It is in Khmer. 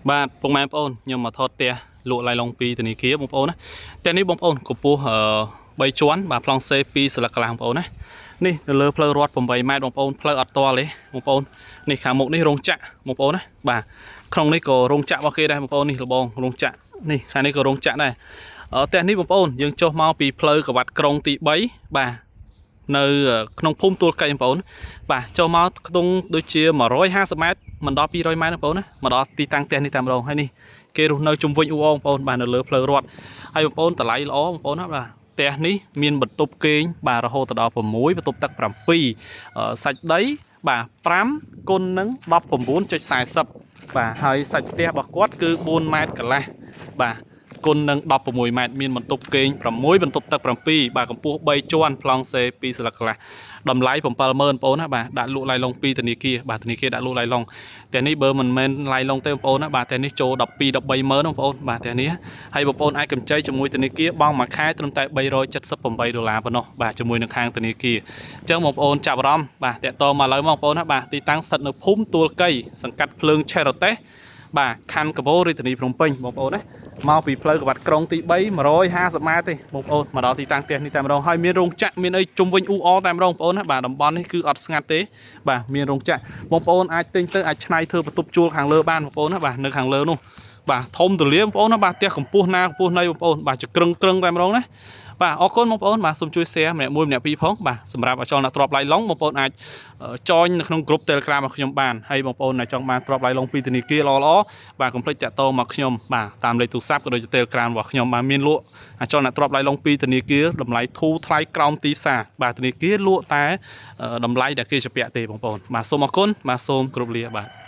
បាទពុកម៉ែបងប្អូនខ្ញុំមកថតផ្ទះលក់ឡាយឡុងពីធនាគារបងប្អូនណាផ្ទះនេះបងប្អូនកម្ពស់3ជាន់បាទប្លង់សេ2ស្លឹកកន្លះបងប្អូនណានេះនៅលើផ្លូវរដ្ឋ8ម៉ែត្របងប្អូនផ្លូវអត់ទាល់ទេបងប្អូននេះខាងមុខនេះរោងចក្របងប្អូនណាបាទក្នុងនេះក៏រោងចក្ររបស់គេដែរបងប្អូននេះលបងរោងចក្រនេះខាងនេះក៏រោងចក្រដែរផ្ទះនេះបងប្អូនយើងចុះមកពីផ្លូវកវ៉ាត់ក្រុងទី3បាទនៅក្នុងភូមិទួលកៃបងប្អូនបាទចូលមកខ្ទង់ដូចជា150ម៉ែត្រមិនដល់200ម៉ែត្របងប្អូនណាមកដល់ទីតាំងផ្ទះនេះតែម្ដងហើយនេះគេរស់នៅជុំវិញអ៊ូអងបងប្អូនបាទនៅលើផ្លូវរដ្ឋហើយបងប្អូនតម្លៃល្អបងប្អូនណាបាទផ្ទះនេះមានបន្ទប់គេងបាទរហូតដល់6បន្ទប់ទឹក7សាច់ដីបាទ5គុណនឹង19.40បាទហើយសាច់ផ្ទះរបស់គាត់គឺ4ម៉ែត្រកន្លះបាទគុណនឹង16ម៉ែត្រមានបន្ទប់គេង6បន្ទប់ទឹក7បាទកម្ពស់3ជាន់ប្លង់សេ2ស្លឹកកន្លះតម្លៃ70000បងប្អូនណាបាទដាក់លក់ឡាយឡុងពីធនាគារបាទធនាគារដាក់លក់ឡាយឡុងតែនេះបើមិនមែនឡាយឡុងទេបងប្អូនណាបាទតែនេះចូល12 130000បងប្អូនបាទតែនេះហើយបងប្អូនអាចកម្ចីជាមួយធនាគារបង់មួយខែត្រឹមតែ$378ប៉ុណ្ណោះបាទជាមួយនឹងខាងធនាគារអញ្ចឹងបងប្អូនចាប់អារម្មណ៍បាទតាក់ទងមកឥឡូវមកបងប្អូនណាបាទទីតាំងស្ថិតនៅភូមិទួលកៃសង្កាត់ភ្លើងឆេរ៉ូតេសបាទខណ្ឌកបូររាជធានីភ្នំពេញបងប្អូនណាមកពីផ្លូវកវ៉ាត់ក្រុងទី3 150ម៉ែត្រទេបងប្អូនមកដល់ទីតាំងផ្ទះនេះតែម្ដងហើយមានរោងចក្រមានអីជុំវិញអ៊ូអតែម្ដងបងប្អូនណាបាទតំបន់នេះគឺអត់ស្ងាត់ទេបាទមានរោងចក្របងប្អូនអាចទិញទៅអាចឆ្នៃធ្វើបន្ទប់ជួលខាងលើបានបងប្អូនណាបាទនៅខាងលើនោះបាទធំទូលាយបងប្អូនណាបាទផ្ទះកម្ពស់ណាកម្ពស់ណីបងប្អូនបាទចក្រឹងតែម្ដងណាបាទអរគុណបងប្អូនបាទសូមជួយ share ម្នាក់មួយម្នាក់ពីរផងបាទសម្រាប់អចលអ្នកទ្របឡាយឡុងបងប្អូនអាចjoin នៅក្នុង group Telegram របស់ខ្ញុំបានហើយបងប្អូនដែលចង់បានទ្របឡាយឡុងពីធនាគារល្អៗបាទកុំភ្លេចតាក់ទងមកខ្ញុំបាទតាមលេខទូរស័ព្ទក៏ដូចជា Telegram របស់ខ្ញុំបាទមានលក់អចលអ្នកទ្របឡាយឡុងពីធនាគារតម្លៃធូរថ្លៃក្រោមទីផ្សារបាទធនាគារលក់តែតម្លៃដែលគេជពាក់ទេបងប្អូនបាទសូមអរគុណបាទសូមគោរពលាបាទ